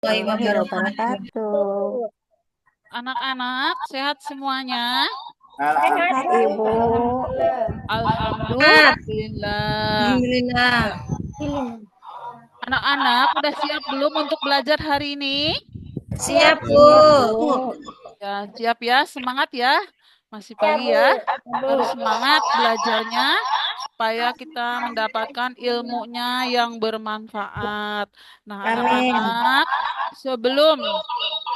Warahmatullahi wabarakatuh. Anak-anak, sehat semuanya? Sehat, Ibu. Alhamdulillah. Alhamdulillah. Anak-anak, udah siap belum untuk belajar hari ini? Siap, Bu. Ya, siap ya, semangat ya. Masih pagi ya. Harus semangat belajarnya supaya kita mendapatkan ilmunya yang bermanfaat. Nah, Amin. anak-anak, sebelum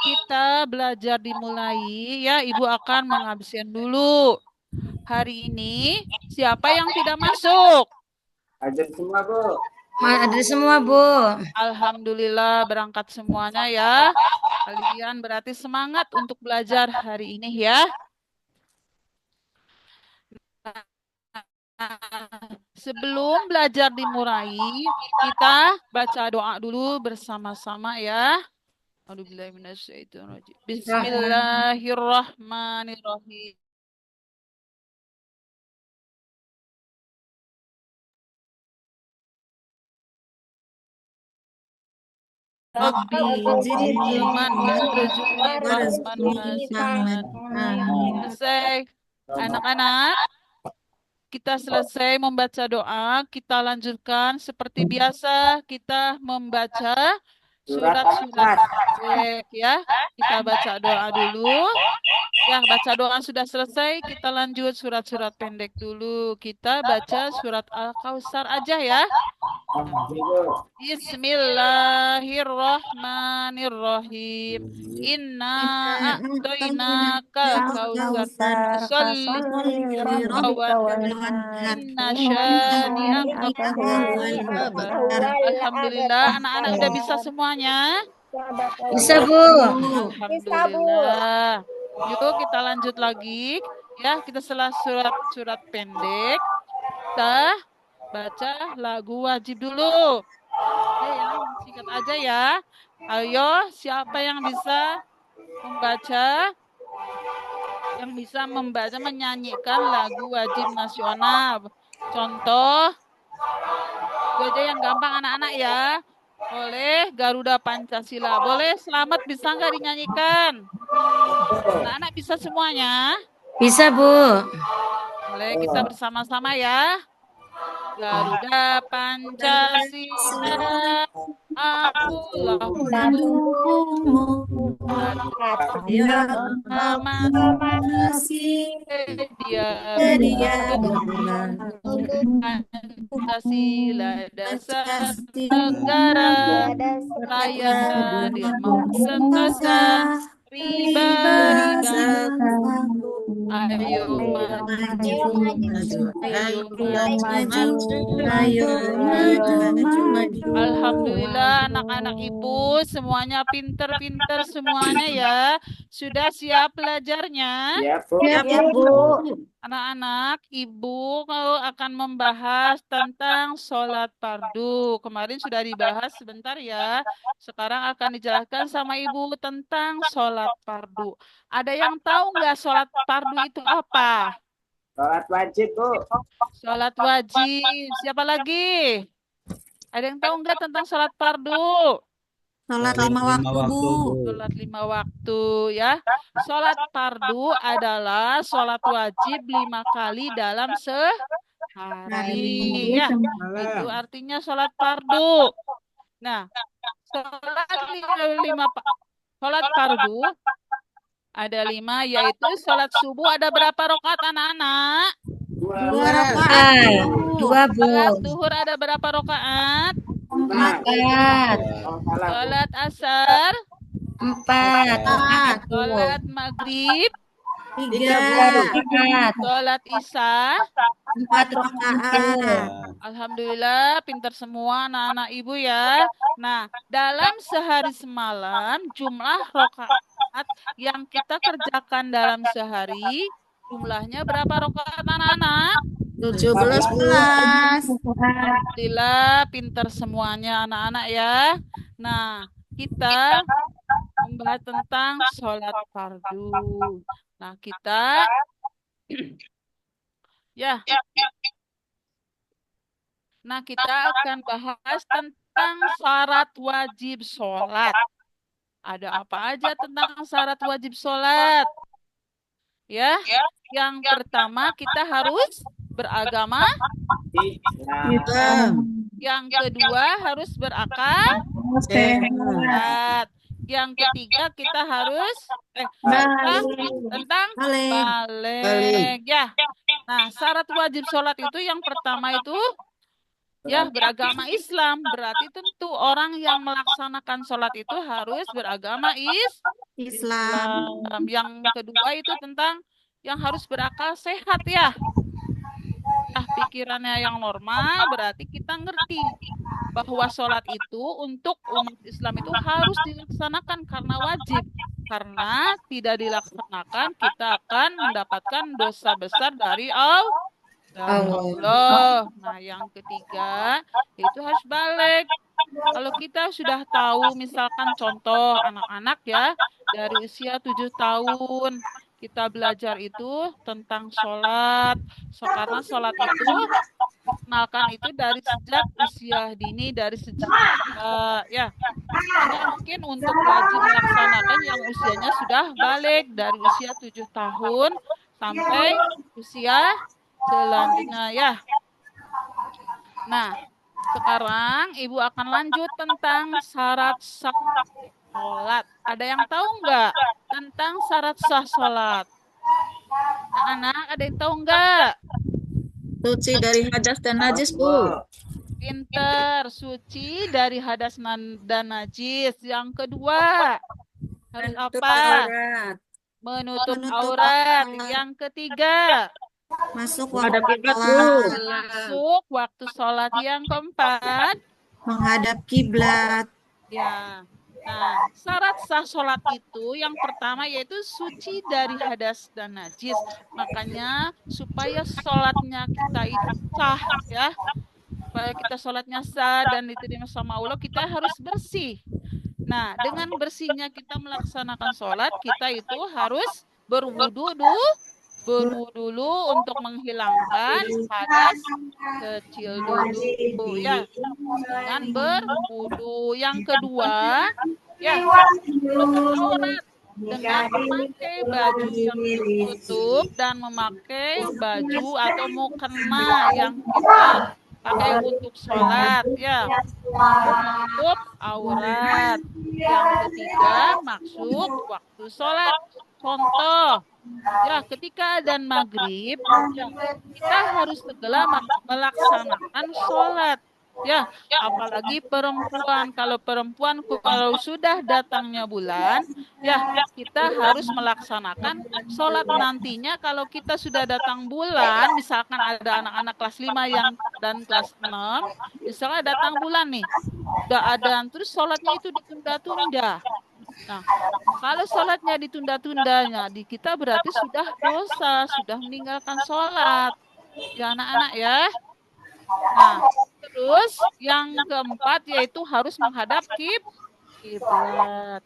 kita belajar dimulai, ya, Ibu akan mengabsen dulu. Hari ini siapa yang tidak masuk? Hadir semua, Bu. Ada semua, Bu. Alhamdulillah berangkat semuanya ya. Kalian berarti semangat untuk belajar hari ini ya. Nah, sebelum belajar dimulai, kita baca doa dulu bersama-sama ya. A'udzubillahiminasyaitonirrajim. Bismillahirrahmanirrahim. Rabbi zidni ilman warzuqni fahman wasi'an. Selesai. Anak-anak, kita selesai membaca doa, kita lanjutkan seperti biasa kita membaca Surat surat-surat Al-Nas. pendek ya. Kita baca doa dulu. Ya, baca doa sudah selesai, kita lanjut surat-surat pendek dulu. Kita baca surat Al-Kautsar aja ya. Bismillahirrahmanirrahim. Inna a'tainakal kautsar. Sholli inna syani'aka huwal abtar. Alhamdulillah, anak-anak udah bisa semuanya. Bisa, Bu. Alhamdulillah. Yuk kita lanjut lagi. Ya, kita setelah surat-surat pendek, kita baca lagu wajib dulu. Ya, yang singkat aja ya. Ayo, siapa yang bisa membaca, menyanyikan lagu wajib nasional? Contoh, itu aja yang gampang anak-anak ya. Boleh Garuda Pancasila. Boleh Selamat bisa nggak dinyanyikan? Anak-anak bisa semuanya? Bisa, Bu. Boleh kita bersama-sama ya. Garuda Pancasila, akulah Ya, masih dia Pancasila dasar negara, rakyat adil mau sentosa, riba-riba, ayo maju, ayo maju, ayo maju. Alhamdulillah anak-anak ibu semuanya pinter-pinter semuanya ya. Sudah siap belajarnya? Ya, Bu. Siap, Bu. Anak-anak, ibu kalau akan membahas tentang sholat fardu. Kemarin sudah dibahas sebentar ya. Sekarang akan dijelaskan sama ibu tentang sholat fardu. Ada yang tahu nggak sholat fardu itu apa? Sholat wajib, Bu. Sholat wajib. Siapa lagi? Ada yang tahu nggak tentang sholat fardu? Sholat 5 waktu, Bu. Sholat 5 waktu ya. Sholat fardu adalah sholat wajib 5 kali dalam sehari ya. Itu artinya sholat fardu. Nah, sholat sholat fardu ada 5, yaitu sholat subuh ada berapa rakaat anak-anak? 2 rakaat. 2, Bu. Sholat duhur ada berapa rakaat? 4. Sholat asar, 4. sholat maghrib, 3 rakaat. sholat isya. 4 rakaat. Alhamdulillah, pintar semua anak-anak ibu ya. Nah, dalam sehari semalam, jumlah rokaat yang kita kerjakan dalam sehari, jumlahnya berapa rokaat anak-anak? 17. Alhamdulillah, pintar semuanya anak-anak ya. Nah, kita membahas tentang sholat fardu. Nah, kita ya. Nah, kita akan bahas tentang syarat wajib sholat. Ada apa aja tentang syarat wajib sholat? Ya, yang pertama kita harus beragama. Islam. Yang kedua harus berakal sehat. Yang ketiga kita harus tentang balik. Ya. Nah, syarat wajib sholat itu yang pertama itu ya beragama Islam. Berarti tentu orang yang melaksanakan sholat itu harus beragama Islam. Yang kedua itu tentang yang harus berakal sehat ya. Pikirannya yang normal berarti kita ngerti bahwa sholat itu untuk umat Islam itu harus dilaksanakan karena wajib. Karena tidak dilaksanakan kita akan mendapatkan dosa besar dari Allah. Nah, yang ketiga itu harus balik. Kalau kita sudah tahu, misalkan contoh anak-anak ya, dari usia 7 tahun, kita belajar itu tentang sholat. Karena sholat itu dikenalkan itu dari sejak usia dini, dari sejak ya. Tidak mungkin untuk wajib melaksanakan yang usianya sudah balik dari usia 7 tahun sampai usia selanjutnya ya. Nah, sekarang Ibu akan lanjut tentang syarat sah sholat. Ada yang tahu nggak tentang syarat sah sholat? Anak-anak, ada yang tahu nggak? Suci dari hadas dan najis, Bu. Pinter, suci dari hadas dan najis. Yang kedua, harus apa? Menutup aurat. Yang ketiga, masuk waktu sholat. Masuk waktu sholat. Yang keempat, menghadap kiblat. Ya. Nah, syarat sah sholat itu yang pertama yaitu suci dari hadas dan najis. Makanya supaya sholatnya kita itu sah ya. Supaya kita sholatnya sah dan diterima sama Allah, kita harus bersih. Nah, dengan bersihnya kita melaksanakan sholat, kita itu harus berwudu dulu untuk menghilangkan hadas kecil dulu ya, dengan berwudu. Yang kedua ya, menutup aurat dengan memakai baju yang tertutup dan memakai baju atau mukena yang kita pakai untuk sholat ya, menutup aurat. Yang ketiga, maksud waktu sholat. Contoh ya, ketika adzan maghrib ya, kita harus segera melaksanakan sholat ya, apalagi perempuan. Kalau perempuan kalau sudah datangnya bulan ya, kita harus melaksanakan sholat. Nantinya kalau kita sudah datang bulan, misalkan ada anak-anak kelas 5 dan kelas 6, misalnya datang bulan nih udah adzan terus sholatnya itu ditunda-tunda. Nah, kalau sholatnya ditunda-tundanya di kita berarti sudah dosa, sudah meninggalkan sholat. Ya anak-anak ya. Nah, terus yang keempat yaitu harus menghadap kiblat.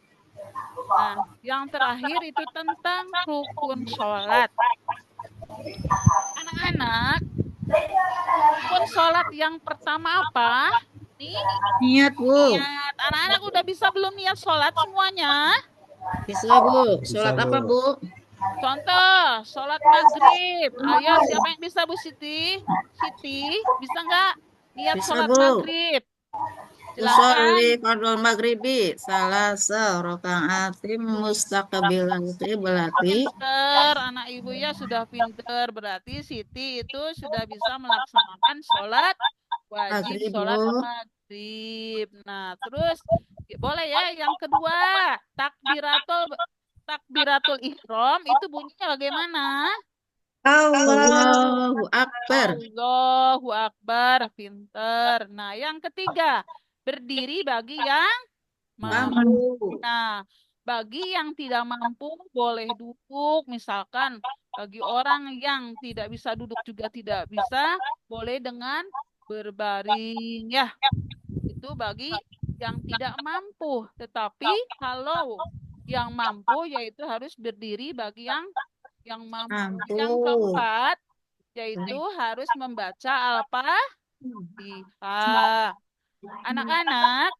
Nah, yang terakhir itu tentang rukun sholat. Anak-anak, rukun sholat yang pertama apa? Niat, Bu. Niat. Anak-anak udah bisa belum niat sholat semuanya? Bisa, Bu. Sholat apa, Bu? Contoh, sholat maghrib. Ayo, siapa yang bisa, Bu Siti? Siti, bisa nggak niat bisa, sholat Bu. maghrib? Usolli fardhu maghribi salasa rakaatim mustaqbilan qiblati. Pinter, anak ibu ya sudah pinter. Berarti Siti itu sudah bisa melaksanakan sholat wajib, Maghrib, sholat Bu. maghrib. Nah, terus boleh ya yang kedua, takbiratul ihram itu bunyinya bagaimana? Allahu Akbar. Allahu Akbar, pinter. Nah, yang ketiga, berdiri bagi yang mampu. Nah, bagi yang tidak mampu boleh duduk, misalkan bagi orang yang tidak bisa duduk juga tidak bisa, boleh dengan berbaring ya. Itu bagi yang tidak mampu. Tetapi kalau yang mampu yaitu harus berdiri bagi yang mampu. Yang keempat yaitu harus membaca Al-Fatihah. Anak-anak,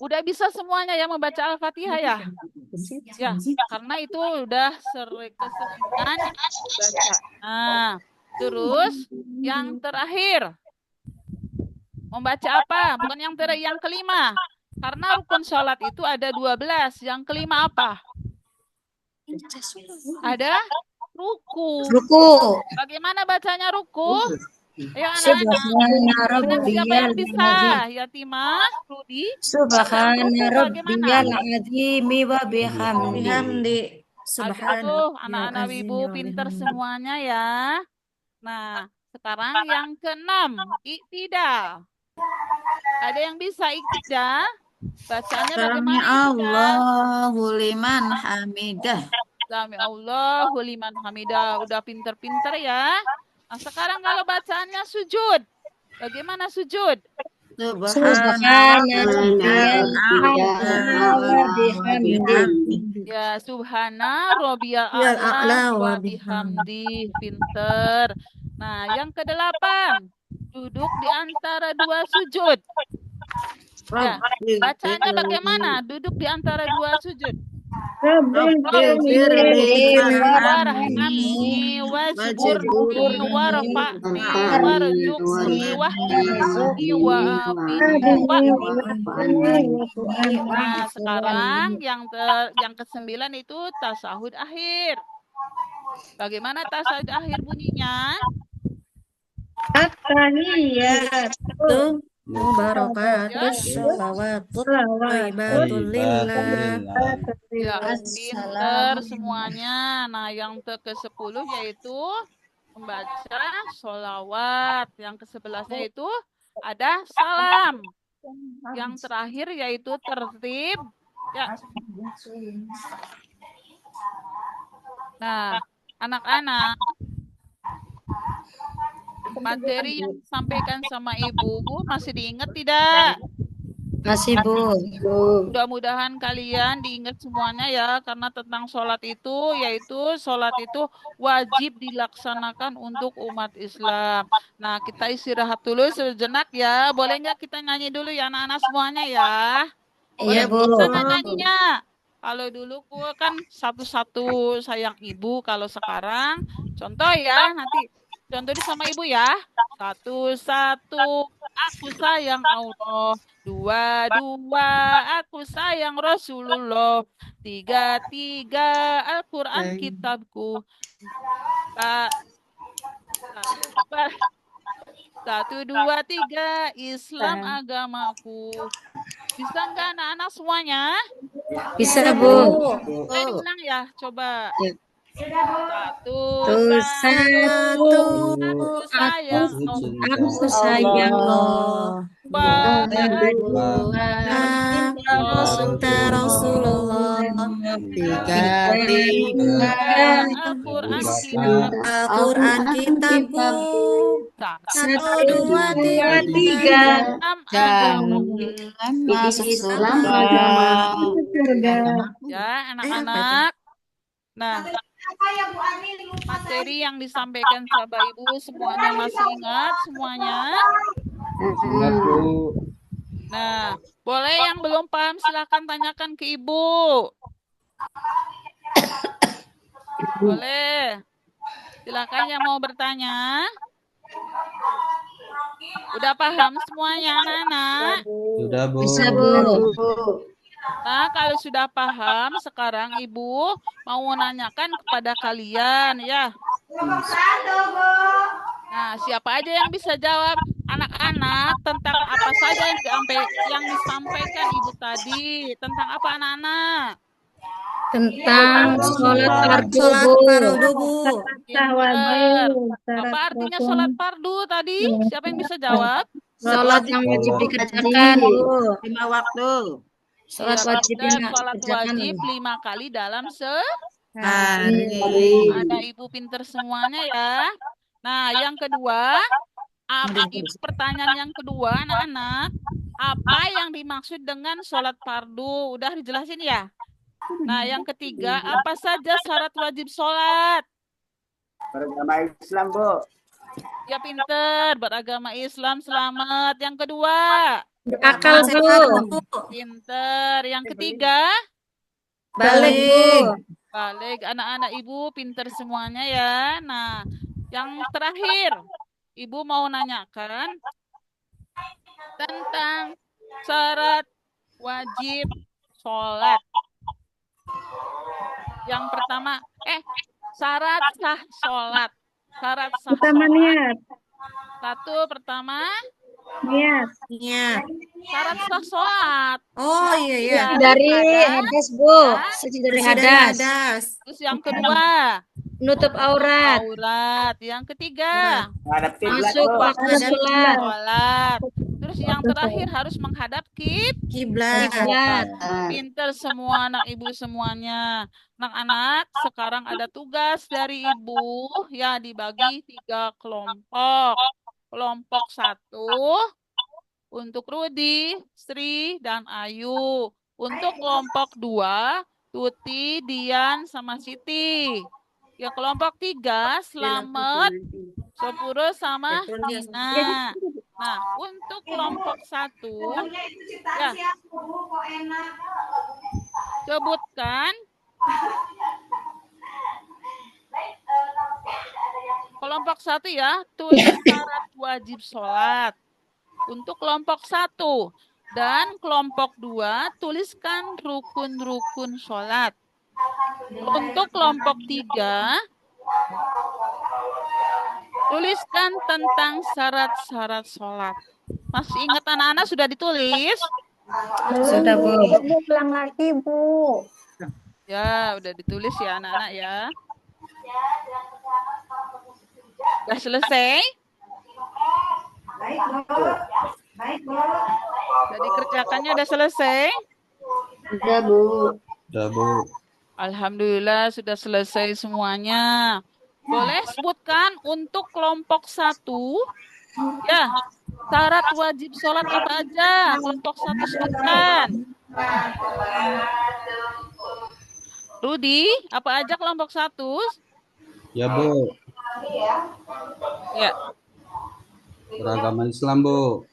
Udah bisa semuanya ya membaca Al-Fatihah ya? Ya, karena itu udah keseringan yang baca. Nah, terus yang terakhir membaca apa? Bukan yang kelima. Karena rukun sholat itu ada 12. Yang kelima apa? Ada ruku. Ruku. Bagaimana bacanya ruku? Ayo anak-anak. Subhana Anak siapa yang rabbiyal bisa? azim. Yatimah, Rudi. Subhana Ruku bagaimana? rabbiyal azim wa bihamdi. Bihamdi. Aduh, Subhanallahil anak-anak azim ibu wa pinter bihamdi. semuanya ya. Nah, sekarang yang keenam, iktidal. Ada yang bisa iktidal? Bacanya Sami bagaimana iktidal? Allahu liman hamidah. Sami Allahu liman hamidah. Udah pinter-pinter ya. Nah, sekarang kalau bacaannya sujud. Bagaimana sujud? Subhana rabbiyal a'la a'la wa bihamdi. Ya, subhana rabbiyal Yal a'la a'la wa wa bihamdi. bihamdi. Pinter. Nah, yang kedelapan. Duduk di antara dua sujud. Ya, bacaannya bagaimana? Duduk di antara dua sujud. Rabbighfirli Warhamni wajburni warfa'ni warzuqni wahdini wa'afini. Nah, sekarang yang ke-9 itu tasahud akhir. Bagaimana tasahud akhir bunyinya? At-tahiyyatu mubarakatus sholawatu thayyibatul lillah. Ya, pinter semuanya. Nah, yang ke-10 yaitu membaca sholawat. Yang ke-11-nya itu ada salam. Yang terakhir yaitu tertib. Ya. Nah, anak-anak, materi yang disampaikan sama Ibu masih diingat tidak? Masih, Bu. Mudah-mudahan kalian diingat semuanya ya, karena tentang sholat itu, yaitu sholat itu wajib dilaksanakan untuk umat Islam. Nah, kita istirahat dulu sejenak ya. Boleh nggak kita nyanyi dulu ya anak-anak semuanya ya? Iya, Boleh Bu. bisa nggak nyanyinya? Kalau dulu kan satu-satu sayang ibu, kalau sekarang contoh ya, nanti contoh sama ibu ya. Satu-satu aku sayang Allah. Dua-dua aku sayang Rasulullah. Tiga-tiga Al-Quran kitabku. Satu, dua, tiga Islam agamaku. Bisa nggak anak-anak semuanya? Bisa, Bu. Saya diulang ya, coba. Ya. Satu, Satu, aku sayang aku sayang Allah. Dua, Cinta Rasulullah. Tiga, Al-Quran kitabku. Satu, dua, tiga. jangan masuk surga. Ya, anak-anak. Nah, materi yang disampaikan sama Ibu semuanya masih ingat semuanya? Ingat, Bu. Nah, boleh yang belum paham silakan tanyakan ke Ibu. Boleh. Silakan yang mau bertanya. Udah paham semuanya anak-anak? Sudah, Bu. Bisa, Bu. Nah, kalau sudah paham, sekarang Ibu mau menanyakan kepada kalian ya. Nah, siapa aja yang bisa jawab anak-anak tentang apa saja yang disampaikan Ibu tadi? Tentang apa anak-anak? Tentang sholat fardu, Bu. Pinter. Apa artinya sholat fardu tadi? Siapa yang bisa jawab? Sholat yang wajib dikerjakan, Bu. 5 waktu. Sholat Ya, wajib benar. yang Sholat dikerjakan. wajib 5 kali dalam Hari. Ada Ibu pinter semuanya ya. Nah, yang kedua, pertanyaan yang kedua, anak-anak, apa yang dimaksud dengan sholat fardu? Udah dijelasin ya? Nah, yang ketiga, apa saja syarat wajib sholat? Beragama Islam, Bu. Ya pinter, beragama Islam, selamat. Yang kedua, Berakal, Bu. Pinter. Yang ketiga, Balik, Bu. balik. Anak-anak ibu pinter semuanya ya. Nah, yang terakhir, ibu mau nanyakan tentang syarat wajib sholat. Yang pertama, syarat sah sholat. Syarat sah Pertama sholat. niat. Satu, pertama, Niat. syarat sah sholat. Oh iya ya. Dari hadas, hadas, Bu. ya. Suci dari Bersih dari hadas. hadas. Terus yang kedua, Menutup aurat. aurat. Yang ketiga, Menghadap kiblat, Masuk Bu. waktu Menghadap sholat. sholat. Terus yang terakhir harus menghadap Kiblat. Kiblat. Pinter semua anak ibu semuanya. Anak-anak, sekarang ada tugas dari ibu ya dibagi 3 kelompok. Kelompok 1 untuk Rudi, Sri, dan Ayu. Untuk kelompok 2, Tuti, Dian, sama Siti. Ya kelompok 3, Slamet, Sopuro, sama Nina. Nah, untuk kelompok 1, ya sebutkan kelompok 1 ya, tulis syarat wajib sholat. Untuk kelompok 1 dan kelompok 2, tuliskan rukun-rukun sholat. Untuk kelompok 3, tuliskan tentang syarat-syarat sholat. Masih ingat anak-anak sudah ditulis? Sudah, Bu. Ulang lagi, Bu. Ya, udah ditulis ya anak-anak ya. Udah selesai? Jadi kerjakannya udah selesai? Udah, Bu. Alhamdulillah sudah selesai semuanya. Boleh sebutkan untuk kelompok 1, ya, syarat wajib sholat apa aja? Kelompok 1 sebutkan. Rudi, apa aja kelompok 1? Ya, Bu. Ya, Beragama Islam, Bu.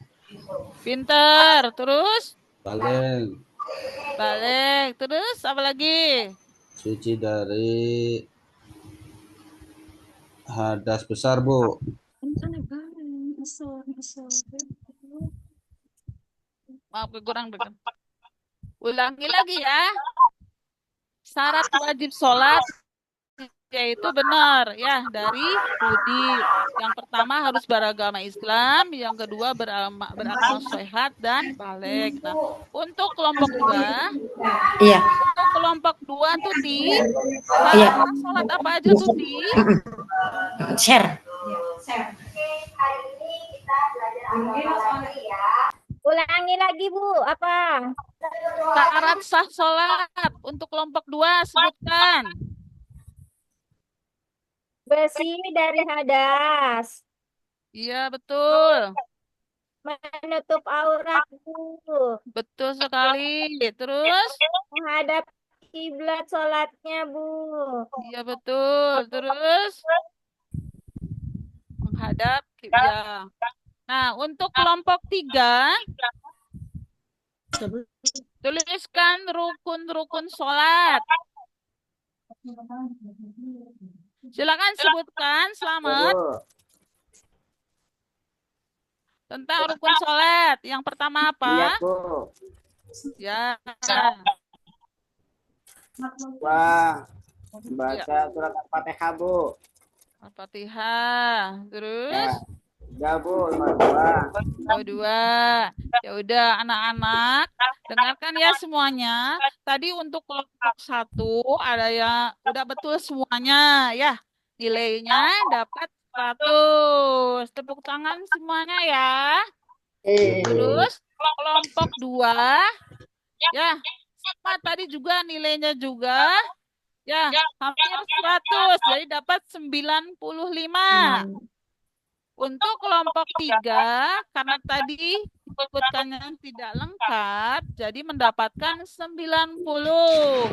pinter. Terus? Paling Balik. Terus apa lagi? suci dari hadas besar, Bu. Maaf, kurang dengar. Ulangi lagi ya. Syarat wajib sholat yaitu benar ya dari Rudi. Yang pertama harus beragama Islam, yang kedua berakal sehat dan balik. Nah, untuk kelompok 2, Iya. untuk kelompok 2 Tuti, Iya. syarat sholat apa aja Tuti? Share. Ulangi lagi, Bu. Apa? Syarat sah sholat untuk kelompok 2 sebutkan. Bersih dari hadas. Iya betul, Menutup aurat, Bu. betul sekali. Terus? Menghadap kiblat sholatnya, Bu. Iya betul. Terus menghadap ya. Nah, untuk kelompok 3, tuliskan rukun-rukun sholat. Silakan sebutkan, Selamat, tentang rukun sholat. Yang pertama apa? Iya, Bu. Ya, Wah, baca surat Al-Fatihah, Bu. Al-Fatihah. Terus? Ya, Bu. Nomor 2. Oh, 2. Ya udah anak-anak, dengarkan ya semuanya. Tadi untuk kelompok 1 ada yang udah betul semuanya ya. Nilainya dapat 100. Tepuk tangan semuanya ya. Terus kelompok 2 ya, sama tadi juga nilainya juga ya hampir 100. Jadi dapat 95. Untuk kelompok 3, karena tadi disebutkannya tidak lengkap, jadi mendapatkan 90.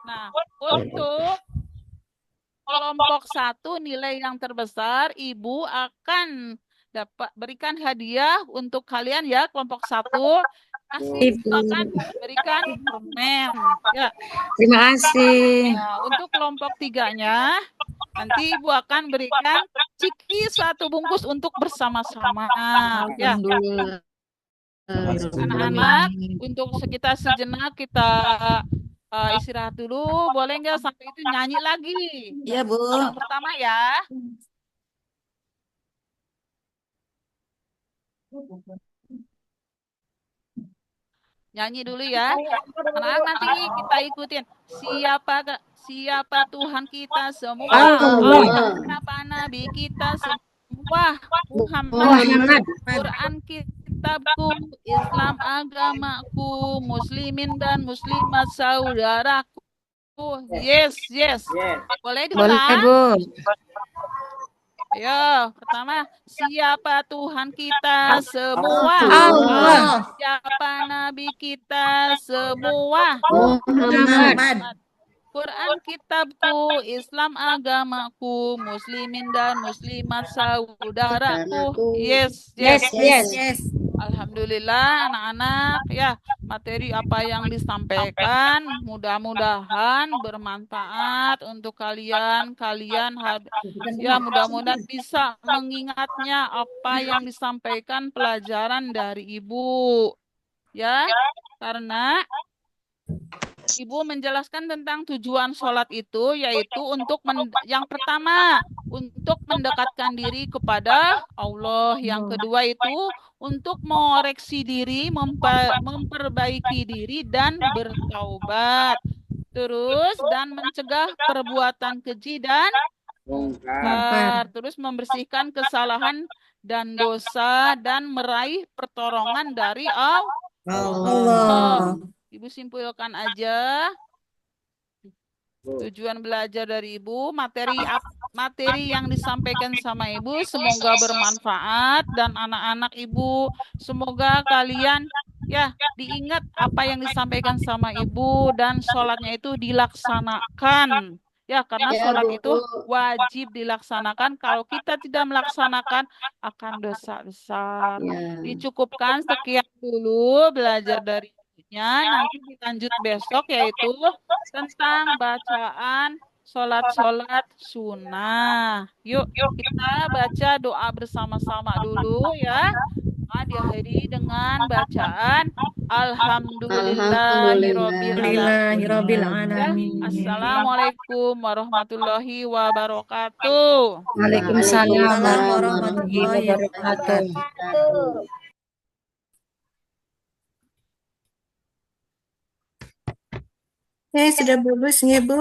Nah, untuk kelompok 1 nilai yang terbesar, Ibu akan berikan hadiah untuk kalian ya, kelompok 1. Kasih Ibu. akan berikan permen. Ya. Terima kasih. Nah, untuk kelompok 3-nya nanti Ibu akan berikan ciki 1 bungkus untuk bersama-sama. Ya. Alhamdulillah. Anak-anak, untuk sekitar sejenak kita istirahat dulu. Boleh nggak sampai itu nyanyi lagi? Iya, Bu. Yang pertama ya. Nyanyi dulu ya. Anak-anak nanti kita ikutin. Siapa Tuhan kita semua? Allah. Siapa Nabi kita semua? Muhammad. Muhammad. Quran kitabku, Islam agamaku, muslimin dan muslimat saudaraku. Yes. Yes. Boleh Boleh, diulang? Bu. Ayo, pertama, siapa Tuhan kita semua? Allah. Siapa Nabi kita semua? Muhammad. Quran kitabku, Islam agamaku, muslimin dan muslimat saudaraku. Yes. Yes. Yes. Alhamdulillah anak-anak ya, materi apa yang disampaikan mudah-mudahan bermanfaat untuk kalian ya, mudah-mudahan bisa mengingatnya apa yang disampaikan pelajaran dari Ibu ya, karena Ibu menjelaskan tentang tujuan sholat itu, yaitu untuk yang pertama, untuk mendekatkan diri kepada Allah. Yang kedua itu untuk mengoreksi diri, memperbaiki diri, dan bertaubat. Terus, dan mencegah perbuatan keji dan mungkar. Terus membersihkan kesalahan dan dosa, dan meraih pertolongan dari Allah. Ibu simpulkan aja tujuan belajar dari Ibu, materi yang disampaikan sama Ibu semoga bermanfaat, dan anak-anak Ibu semoga kalian ya diingat apa yang disampaikan sama Ibu, dan sholatnya itu dilaksanakan ya, karena sholat itu wajib dilaksanakan. Kalau kita tidak melaksanakan akan dosa besar. Dicukupkan sekian dulu belajar dari nanti dilanjut besok, yaitu tentang bacaan sholat sunnah. Yuk kita baca doa bersama-sama dulu ya. Diakhiri dengan bacaan Alhamdulillahirabbil alamin. Assalamualaikum warahmatullahi wabarakatuh. Waalaikumsalam warahmatullahi wabarakatuh. Sudah bagus nih, Bu.